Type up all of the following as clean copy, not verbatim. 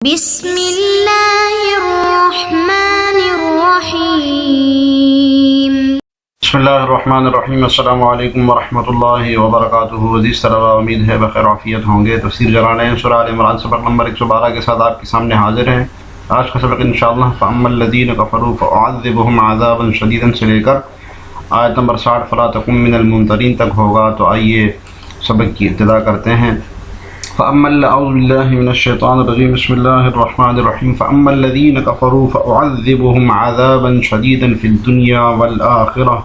بسم اللہ الرحمن الرحیم بسم اللہ الرحمن الرحیم۔ السلام علیکم ورحمۃ اللہ وبرکاتہ۔ عزیز طلباء، امید ہے بخیر عافیت ہوں گے۔ تفسیر جلالین سورہ آل عمران سبق نمبر 112 کے ساتھ آپ کے سامنے حاضر ہیں۔ آج کا سبق انشاءاللہ فَأَمَّا الَّذِينَ كَفَرُوا فَأُعَذِّبُهُمْ عَذَابًا شَدِيدًا سے لے کر آیت نمبر 60 فَلَا تَكُن مِّنَ الْمُنظَرِينَ تک ہوگا۔ تو آئیے سبق کی ابتدا کرتے ہیں۔ اعوذ باللہ من الشیطان الرجیم، بسم اللہ الرحمن الرحیم۔ فَأَمَّا الَّذِينَ كَفَرُوا فَأُعَذِّبُهُمْ عَذَابًا شَدِيدًا فِي الدُّنْيَا وَالْآخِرَةِ۔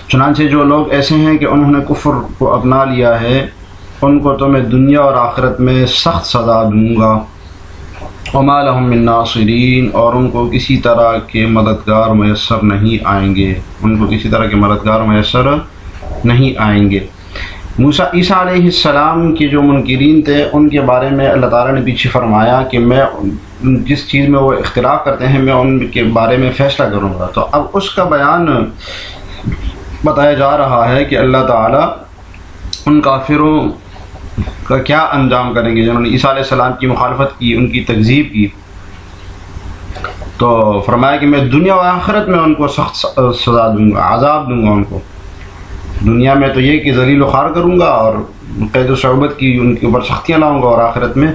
چنانچہ جو لوگ ایسے ہیں کہ انہوں نے کفر کو اپنا لیا ہے، ان کو تو میں دنیا اور آخرت میں سخت سزا دوں گا۔ وَمَا لَهُم مِّن نَاصِرِينَ، اور ان کو کسی طرح کے مددگار میسر نہیں آئیں گے، ان کو کسی طرح کے مددگار میسر نہیں آئیں گے۔ عیسیٰ علیہ السلام کے جو منکرین تھے، ان کے بارے میں اللہ تعالیٰ نے پیچھے فرمایا کہ میں جس چیز میں وہ اختلاف کرتے ہیں میں ان کے بارے میں فیصلہ کروں گا۔ تو اب اس کا بیان بتایا جا رہا ہے کہ اللہ تعالیٰ ان کافروں کا کیا انجام کریں گے جنہوں نے عیسیٰ علیہ السلام کی مخالفت کی، ان کی تکذیب کی۔ تو فرمایا کہ میں دنیا و آخرت میں ان کو سخت سزا دوں گا، عذاب دوں گا ان کو۔ دنیا میں تو یہ کہ ذلیل و خوار کروں گا اور قید و صعوبت کی ان کے اوپر سختیاں لاؤں گا، اور آخرت میں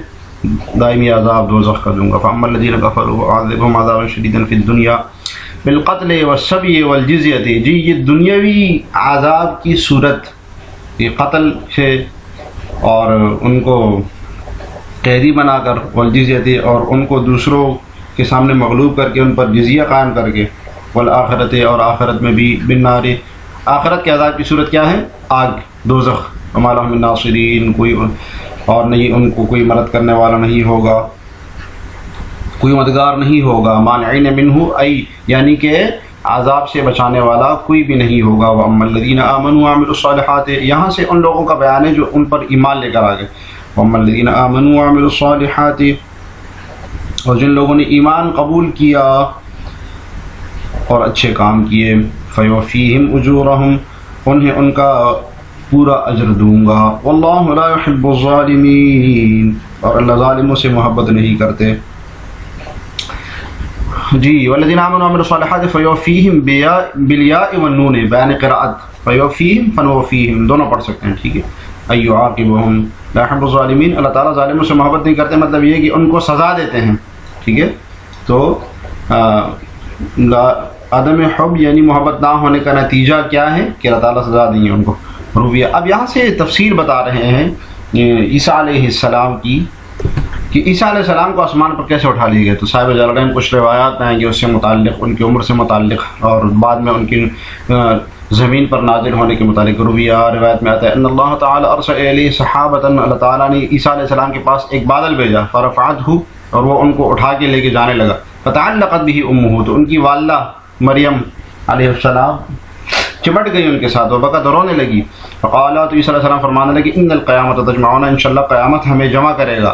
دائمی عذاب دوزخ کا دوں گا۔ فَأَمَّا الَّذِينَ كَفَرُوا فَأُعَذِّبُهُمْ عَذَابًا شَدِيدًا فِي الدُّنْيَا بِالْقَتْلِ وَالسَّبْيِ وَالْجِزْيَةِ۔ جی یہ دنیاوی عذاب کی صورت، یہ قتل سے اور ان کو قیدی بنا کر، والجزیہ اور ان کو دوسروں کے سامنے مغلوب کر کے ان پر جزیہ قائم کر کے، والآخرت اور آخرت میں بھی بالنار۔ آخرت کے عذاب کی صورت کیا ہے؟ آگ، دوزخ۔ وَمَا لَهُم مِّن نَاصِرِينَ، کوئی اور نہیں، ان کو کوئی مدد کرنے والا نہیں ہوگا، کوئی مددگار نہیں ہوگا۔ مانعین منہ، ای یعنی کہ عذاب سے بچانے والا کوئی بھی نہیں ہوگا۔ وَأَمَّا الَّذِينَ آمَنُوا وَعَمِلُوا الصَّالِحَاتِ، یہاں سے ان لوگوں کا بیان ہے جو ان پر ایمان لے کر آگئے۔ وَأَمَّا الَّذِينَ آمَنُوا وَعَمِلُوا الصَّالِحَاتِ، اور جن لوگوں نے ایمان قبول کیا اور اچھے کام کیے، فَيُوَفِّيهِمْ أُجُورَهُمْ، انہیں ان کا پورا اجر دوں گا۔ وَاللَّهُ لَا يُحِبُّ الظَّالِمِينَ، اور اللہ ظالموں سے محبت نہیں کرتے۔ جی والذین آمنوا وعملوا الصالحات فیوفیہم بالیاء والنون، بیان قراءت فیوفیہم فنوفیہم دونوں پڑھ سکتے ہیں، ٹھیک ہے۔ ایعاقبہم لا يحب الظالمین، اللہ تعالیٰ ظالموں سے محبت نہیں کرتے، مطلب یہ کہ ان کو سزا دیتے ہیں، ٹھیک ہے۔ تو عدم حب یعنی محبت نہ ہونے کا نتیجہ کیا ہے کہ اللہ تعالیٰ سزا دیں گے ان کو۔ رویہ اب یہاں سے تفسیر بتا رہے ہیں عیسیٰ علیہ السلام کی، کہ عیسیٰ علیہ السلام کو آسمان پر کیسے اٹھا لیے گئے۔ تو صاحب جلالین کچھ روایات آئیں گے اس سے متعلق، ان کی عمر سے متعلق، اور بعد میں ان کی زمین پر نازل ہونے کے متعلق روایت میں آتا ہے ان اللہ تعالیٰ ارسل الیہ صحابۃ، اللہ تعالیٰ نے عیسیٰ علیہ السلام کے پاس ایک بادل بھیجا، فرفعتہ، اور وہ ان کو اٹھا کے لے کے جانے لگا۔ فتعلقت بہ امہ، تو ان کی والدہ مریم علیہ السلام چمٹ گئی ان کے ساتھ، وبکت، رونے لگی۔ فقالا، تو عیسیٰ علیہ السلام فرمانے لگے ان القیامت تجمعنا، انشاءاللہ قیامت ہمیں جمع کرے گا،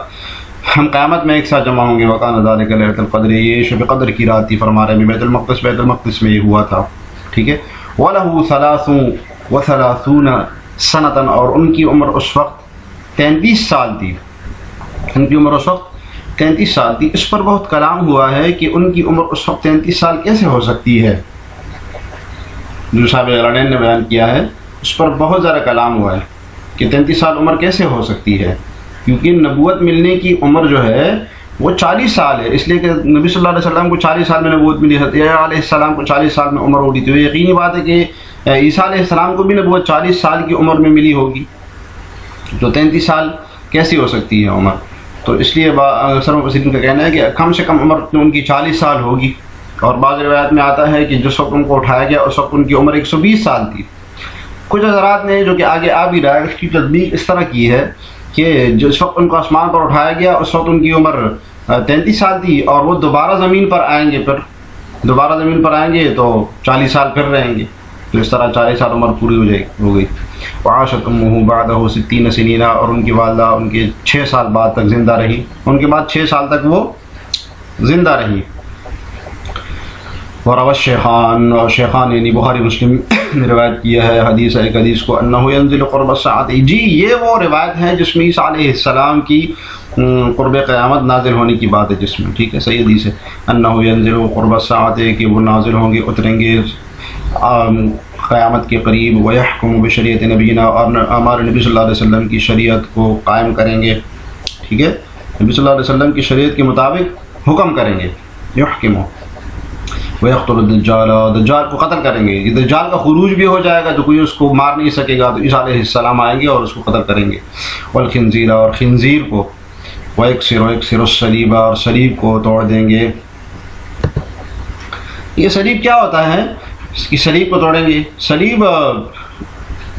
ہم قیامت میں ایک ساتھ جمع ہوں گے۔ وکان ذلک لیلۃ القدر، یہ شب قدر کی رات تھی، فرما رہے ہیں بیت المقدس میں یہ ہوا تھا، ٹھیک ہے۔ وَلَهُ 33 سنۃ، اور ان کی عمر اس وقت 33 سال تھی، ان کی عمر اس وقت 33 سال تھی۔ اس پر بہت کلام ہوا ہے کہ ان کی عمر اس وقت 33 سال کیسے ہو سکتی ہے، جو صاحب جلالین نے بیان کیا ہے اس پر بہت زیادہ کلام ہوا ہے کہ 33 سال عمر کیسے ہو سکتی ہے، کیونکہ نبوت ملنے کی عمر جو ہے وہ 40 سال ہے، اس لیے کہ نبی صلی اللہ علیہ وسلم کو 40 سال میں نبوت ملی، حضرت عیسیٰ علیہ السلام کو 40 سال میں عمر ہوگی، تو یقینی بات ہے کہ عیسیٰ علیہ السلام کو بھی نبوت 40 سال کی عمر میں ملی ہوگی، تو 33 سال کیسی ہو سکتی ہے عمر۔ تو اس لیے اکثر مفسرین کا کہنا ہے کہ کم سے کم عمر ان کی 40 سال ہوگی، اور بعض روایت میں آتا ہے کہ جس وقت ان کو اٹھایا گیا اس وقت ان کی عمر 120 سال تھی۔ کچھ حضرات نے جو کہ آگے آ بھی رہا ہے اس کی تطبیق اس طرح کی ہے کہ جس وقت ان کو آسمان پر اٹھایا گیا اس وقت ان کی عمر 33 سال تھی، اور وہ دوبارہ زمین پر آئیں گے، پھر دوبارہ زمین پر آئیں گے تو 40 سال پھر رہیں گے، تو اس طرح 40 سال عمر پوری ہو گئی۔ وعاشت امہ بعدہ 60 سنین، اور ان کی والدہ ان کے 6 سال بعد تک زندہ رہی، ان کے بعد 6 سال تک وہ زندہ رہی۔ وروى الشیخان، اور شیخان یعنی بخاری مسلم نے روایت کیا ہے حدیث ایک حدیث کو انہ ینزل قرب الساعۃ، جی یہ وہ روایت ہے جس میں عیسیٰ علیہ السلام کی قرب قیامت نازل ہونے کی بات ہے، جس میں ٹھیک ہے صحیح حدیث ہے انہ ینزل قرب الساعۃ کہ وہ نازل ہوں گے اتریں گے قیامت کے قریب، ویحکم بشریعت نبینا اور ہمارے نبی صلی اللہ علیہ وسلم کی شریعت کو قائم کریں گے، ٹھیک ہے نبی صلی اللہ علیہ وسلم کی شریعت کے مطابق حکم کریں گے، یحکم ویقتل الدجال، دجال کو قتل کریں گے، یہ دجال کا خروج بھی ہو جائے گا تو کوئی اس کو مار نہیں سکے گا، تو عیسیٰ علیہ السلام آئیں گے اور اس کو قتل کریں گے، والخنزیر اور خنزیر کو، ویکسر الصلیب اور صلیب کو توڑ دیں گے۔ یہ صلیب کیا ہوتا ہے؟ اس کی صلیب کو توڑیں گے۔ صلیب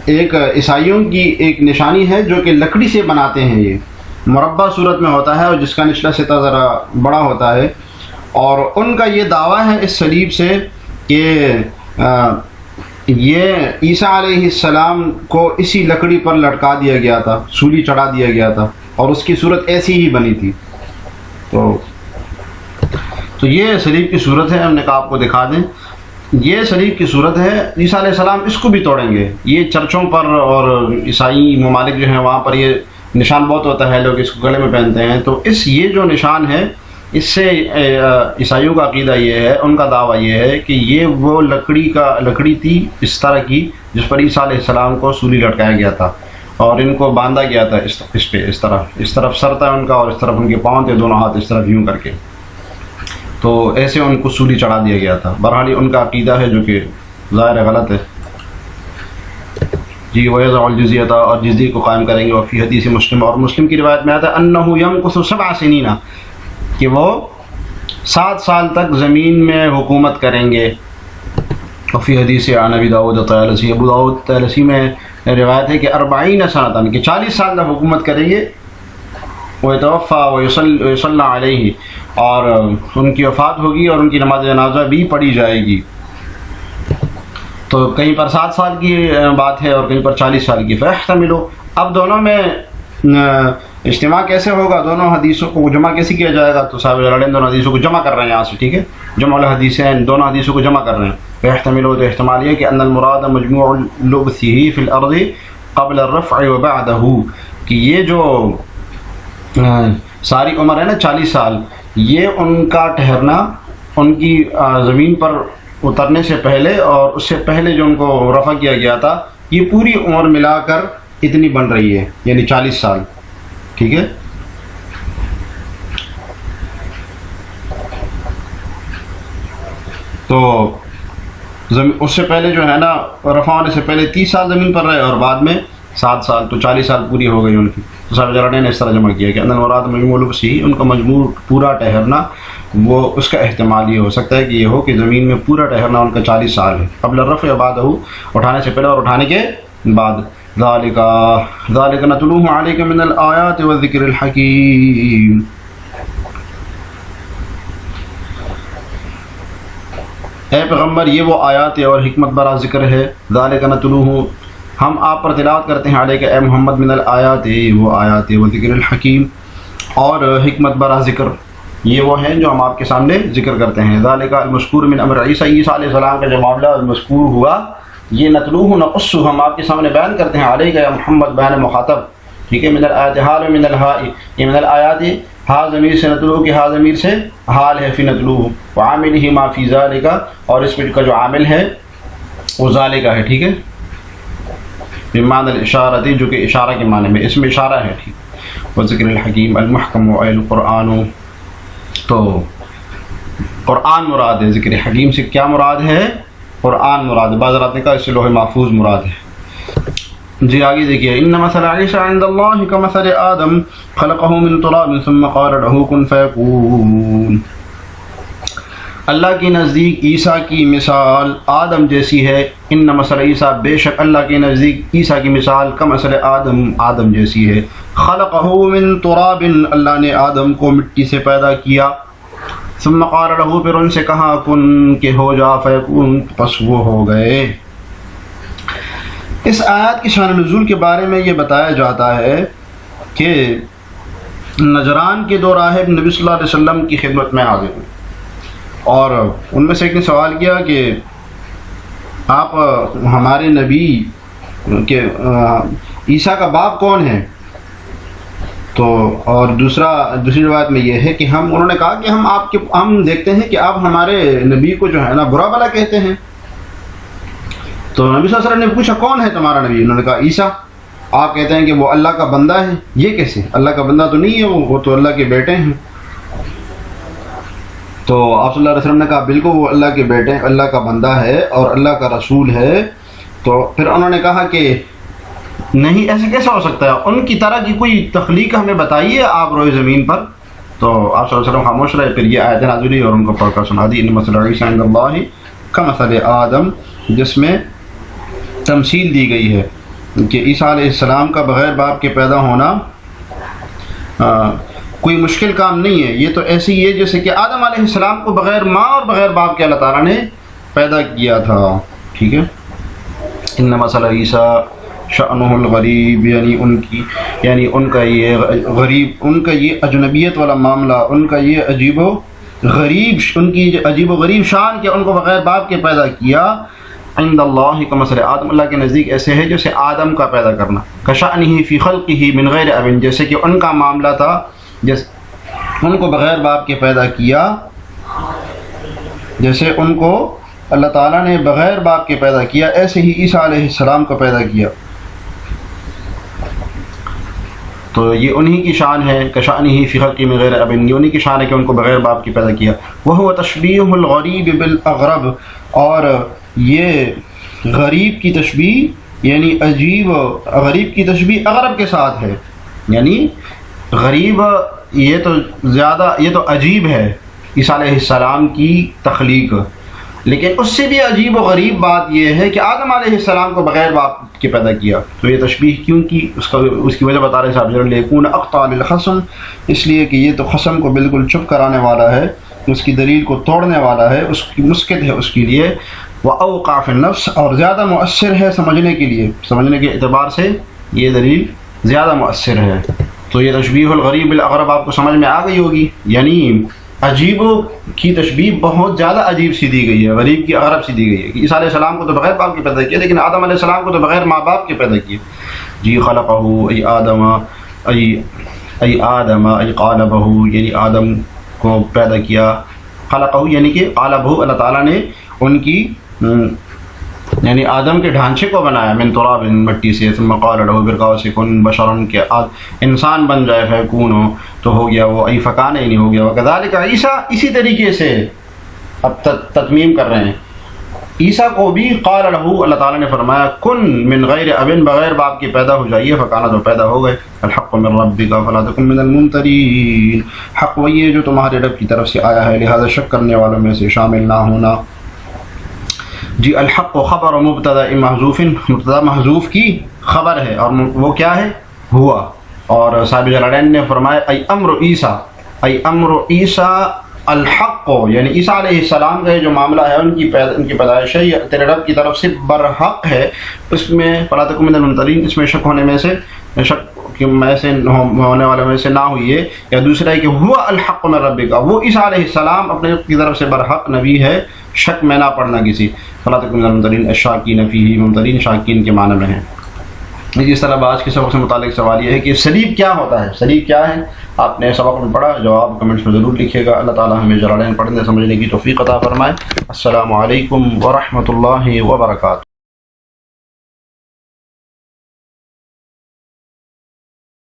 ایک عیسائیوں کی ایک نشانی ہے جو کہ لکڑی سے بناتے ہیں، یہ مربع صورت میں ہوتا ہے اور جس کا نچلا سطح ذرا بڑا ہوتا ہے، اور ان کا یہ دعویٰ ہے اس صلیب سے کہ یہ عیسیٰ علیہ السلام کو اسی لکڑی پر لٹکا دیا گیا تھا، سولی چڑھا دیا گیا تھا اور اس کی صورت ایسی ہی بنی تھی۔ تو یہ صلیب کی صورت ہے، ہم نے کہا آپ کو دکھا دیں، یہ صلیب کی صورت ہے۔ عیسیٰ علیہ السلام اس کو بھی توڑیں گے، یہ چرچوں پر اور عیسائی ممالک جو ہیں وہاں پر یہ نشان بہت ہوتا ہے، لوگ اس کو گلے میں پہنتے ہیں، تو یہ جو نشان ہے اس سے عیسائیوں کا عقیدہ یہ ہے، ان کا دعویٰ یہ ہے کہ یہ وہ لکڑی تھی اس طرح کی جس پر عیسیٰ علیہ السلام کو سولی لٹکایا گیا تھا اور ان کو باندھا گیا تھا اس پہ، اس طرف سر تھا ان کا اور اس طرف ان کے پاؤں تھے، دونوں ہاتھ اس طرف یوں کر کے، تو ایسے ان کو سولی چڑھا دیا گیا تھا۔ بہرحال ان کا عقیدہ ہے جو کہ ظاہر غلط ہے۔ جی وَيَضَعُ الْجِزْيَةَ اور جزیے کو قائم کریں گے، اور فی حدیث مسلم اور مسلم کی روایت میں آتا ہے انہ یمکث 7 سنین کہ وہ 7 سال تک زمین میں حکومت کریں گے۔ اور فی حدیث عن ابی داؤد الطیالسی، ابو داؤد الطیالسی میں روایت ہے کہ 40 سنۃ کہ 40 سال تک حکومت کریں گے، ویتوفی ویصلی علیہ اور ان کی وفات ہوگی اور ان کی نماز جنازہ بھی پڑھی جائے گی۔ تو کہیں پر 7 سال کی بات ہے اور کہیں پر 40 سال کی۔ فاحتملوا، اب دونوں میں اجتماع کیسے ہوگا، دونوں حدیثوں کو جمع کیسے کیا جائے گا؟ تو صاحب جلالین دونوں حدیثوں کو جمع کر رہے ہیں یہاں سے، ٹھیک ہے، جمع الحدیثین دونوں حدیثوں کو جمع کر رہے ہیں۔ فاحتملوا، تو احتمال یہ کہ ان المراد مجموع لبثه فی الارض قبل الرفع وبعدہ، کہ یہ جو ساری عمر ہے نا 40 سال، یہ ان کا ٹھہرنا ان کی زمین پر اترنے سے پہلے اور اس سے پہلے جو ان کو رفع کیا گیا تھا، یہ پوری عمر ملا کر اتنی بن رہی ہے، یعنی 40 سال، ٹھیک ہے۔ تو اس سے پہلے جو ہے نا رفع ہونے سے پہلے 30 سال زمین پر رہے اور بعد میں 7 سال، تو 40 سال پوری ہو گئی ان کی۔ تو صاحب جلالین نے اس طرح جمع کیا کہ ان المراد مجموع لبثه، ان کا مجموع پورا ٹھہرنا، وہ اس کا احتمال یہ ہو سکتا ہے کہ یہ ہو کہ زمین میں پورا ٹھہرنا ان کا 40 سال ہے، قبل الرفع بعدہ، اٹھانے سے پہلے اور اٹھانے کے بعد۔ ذالک نتلوہ علیک من الآیات والذکر الحکیم، اے پیغمبر یہ وہ آیات اور حکمت برا ذکر ہے، ذالک نتلوہ ہم آپ پر تلاوت کرتے ہیں، علیک اے محمد، من الآیات وہ آیات والذکر الحکیم اور حکمت برا ذکر، یہ وہ ہیں جو ہم آپ کے سامنے ذکر کرتے ہیں۔ ذالک المذکور من امر عیسیٰ، عیسیٰ علیہ السلام کا جو معاملہ مذکور ہوا، یہ نتلوہ نقص ہم آپ کے سامنے بیان کرتے ہیں، علیک یا محمد بیان مخاطب، ٹھیک ہے، من الآیات حال من الہاء، یہ من الآیات ہا ضمیر سے نتلوہ کی ہا ضمیر سے حال ہے، فی نتلوہ وعاملہ ما فی ذالک، اور اس پہ کا جو عامل ہے وہ ذالک ہے، ٹھیک ہے، بمعنی الاشارہ، جو کہ اشارہ کے معنی میں، اس میں اشارہ ہے، ٹھیک۔ وذکر الحکیم المحکم القرآن، تو قرآن مراد ہے، ذکر حکیم سے کیا مراد ہے؟ قرآن مراد ہے، بعض رات نے کہا اس سے لوح محفوظ مراد ہے۔ جی آگے دیکھیے، ان مثل عیسیٰ عند اللہ کمثل آدم خلقہ من تراب ثم قال له کن فیکون، اللہ کے نزدیک عیسیٰ کی مثال آدم جیسی ہے، ان مثل عیسیٰ بے شک اللہ کے نزدیک عیسیٰ کی مثال کمثل آدم جیسی ہے، خلقہ من تراب اللہ نے آدم کو مٹی سے پیدا کیا، ثم قال له پھر ان سے کہا کن کہ ہو جا، فیکون پس وہ ہو گئے۔ اس آیات کی شان نزول کے بارے میں یہ بتایا جاتا ہے کہ نجران کے 2 راہب نبی صلی اللہ علیہ وسلم کی خدمت میں حاضر ہوئے اور ان میں سے ایک نے سوال کیا کہ آپ ہمارے نبی کہ عیسیٰ کا باپ کون ہے؟ تو اور دوسری روایت میں یہ ہے کہ انہوں نے کہا کہ ہم دیکھتے ہیں کہ آپ ہمارے نبی کو جو ہے نا برا بھلا کہتے ہیں۔ تو نبی صلی اللہ علیہ وسلم نے پوچھا کون ہے تمہارا نبی؟ انہوں نے کہا عیسیٰ۔ آپ کہتے ہیں کہ وہ اللہ کا بندہ ہے، یہ کیسے؟ اللہ کا بندہ تو نہیں ہے، وہ تو اللہ کے بیٹے ہیں۔ تو آپ صلی اللہ علیہ وسلم نے کہا بالکل وہ اللہ کے بیٹے ہیں، اللہ کا بندہ ہے اور اللہ کا رسول ہے۔ تو پھر انہوں نے کہا کہ نہیں، ایسے کیسا ہو سکتا ہے؟ ان کی طرح کی کوئی تخلیق ہمیں بتائیے آپ روئے زمین پر۔ تو آپ صلی اللہ علیہ وسلم خاموش رہے، پھر یہ آیت نازل ہوئی اور ان کو پڑھ کر سنا دی، ان مثل عیسیٰ عند اللہ کمثل آدم، جس میں تمثیل دی گئی ہے کہ عیسیٰ علیہ السلام کا بغیر باپ کے پیدا ہونا کوئی مشکل کام نہیں ہے، یہ تو ایسے ہی ہے جیسے کہ آدم علیہ السلام کو بغیر ماں اور بغیر باپ کے اللہ تعالیٰ نے پیدا کیا تھا۔ ٹھیک ہے، ان مثل عیسیٰ شأنہ الغریب، یعنی ان کا یہ غریب، ان کا یہ اجنبیت والا معاملہ، ان کا یہ عجیب و غریب شان کہ ان کو بغیر باپ کے پیدا کیا۔ عند اللہ کمثل آدم، اللہ کے نزدیک ایسے ہے جیسے آدم کا پیدا کرنا، کشأنہ فی خلقہ من غیر اب، جیسے کہ ان کا معاملہ تھا جیسے ان کو بغیر باپ کے پیدا کیا، جیسے ان کو اللہ تعالیٰ نے بغیر باپ کے پیدا کیا، ایسے ہی عیسیٰ علیہ السلام کو پیدا کیا۔ تو یہ انہی کی شان ہے، کشأنہ فی خلقہ من غیر اب، یہ انہی کی شان ہے کہ ان کو بغیر باپ کی پیدا کیا۔ وہو تشبیہ الغریب بالاغرب، اور یہ غریب کی تشبیہ یعنی غریب کی تشبیہ اغرب کے ساتھ ہے، یعنی غریب یہ تو عجیب ہے عیسیٰ علیہ السلام کی تخلیق، لیکن اس سے بھی عجیب و غریب بات یہ ہے کہ آدم علیہ السلام کو بغیر باپ کے پیدا کیا۔ تو یہ تشبیہ کیوں کی، اس کی وجہ بتا رہے صاحب لیکون اقطع للخصم، اس لیے کہ یہ تو خصم کو بالکل چپ کرانے والا ہے، اس کی دلیل کو توڑنے والا ہے، اس کی مسکت ہے اس کے لیے، وأوقع فی النفس، اور زیادہ مؤثر ہے سمجھنے کے لیے، سمجھنے کے اعتبار سے یہ دلیل زیادہ مؤثر ہے۔ تو یہ تشبیہ الغریب بالاغرب آپ کو سمجھ میں آ گئی ہوگی، یعنی عجیب کی تشبیہ بہت زیادہ عجیب سی دی گئی ہے، غریب کی اغرب سی دی گئی ہے کہ عیسیٰ علیہ السلام کو تو بغیر باپ کے پیدا کیا، لیکن آدم علیہ السلام کو تو بغیر ماں باپ کے پیدا کیا۔ جی خلقہ ای آدم ای قالبہ، یعنی آدم کو پیدا کیا، خلقہ یعنی کہ قالبہ اللہ تعالیٰ نے ان کی یعنی آدم کے ڈھانچے کو بنایا، من تراب، مٹی سے، ثم قال له پھر کہا اسے کن بشرن، کہ انسان بن جائے، فیکون ہو تو ہو گیا وہ، ای فکان ہی نہیں ہو گیا۔ وکذالک عیسیٰ، اسی طریقے سے اب تتمیم کر رہے ہیں، عیسیٰ کو بھی قال له اللہ تعالیٰ نے فرمایا کن من غیر اب، بغیر باپ کے پیدا ہو جائیے، فکانہ تو پیدا ہو گئے۔ الحق من ربک فلا تکن من الممترین، حق وہی ہے جو تمہارے رب کی طرف سے آیا ہے، لہذا شک کرنے والوں میں سے شامل نہ ہونا۔ جی الحق و خبر و مبتدا محذوف، مبتدا محذوف کی خبر ہے، اور وہ کیا ہے؟ ہوا۔ اور صاحب جلالین نے فرمایا ای امر عیسیٰ، ای امر عیسیٰ الحق، یعنی عیسیٰ علیہ السلام کا جو معاملہ ہے ان کی پیدائش ہے، یہ تیرے رب کی طرف سے برحق ہے، اس میں فلا تکن من الممترین، اس میں شک ہونے میں سے ہونے والے میں سے نہ ہوئی ہے۔ یا دوسرا ہے کہ ہوا الحق من ربک، وہ عیسیٰ علیہ السلام اپنے رب کی طرف سے برحق نبی ہے، شک میں نہ پڑنا کسی۔ فلا تکن من الممترین، الشاکین فیہ، ممترین شاکین کے معنی میں ہیں۔ اس طرح آج کے سبق سے متعلق سوال یہ ہے کہ سلیب کیا ہوتا ہے، سلیب کیا ہے؟ آپ نے سبق میں پڑھا، جواب کمنٹس میں ضرور لکھیے گا۔ اللہ تعالیٰ ہمیں جلالین پڑھنے سمجھنے کی توفیق عطا فرمائے۔ السلام علیکم ورحمۃ اللہ وبرکاتہ۔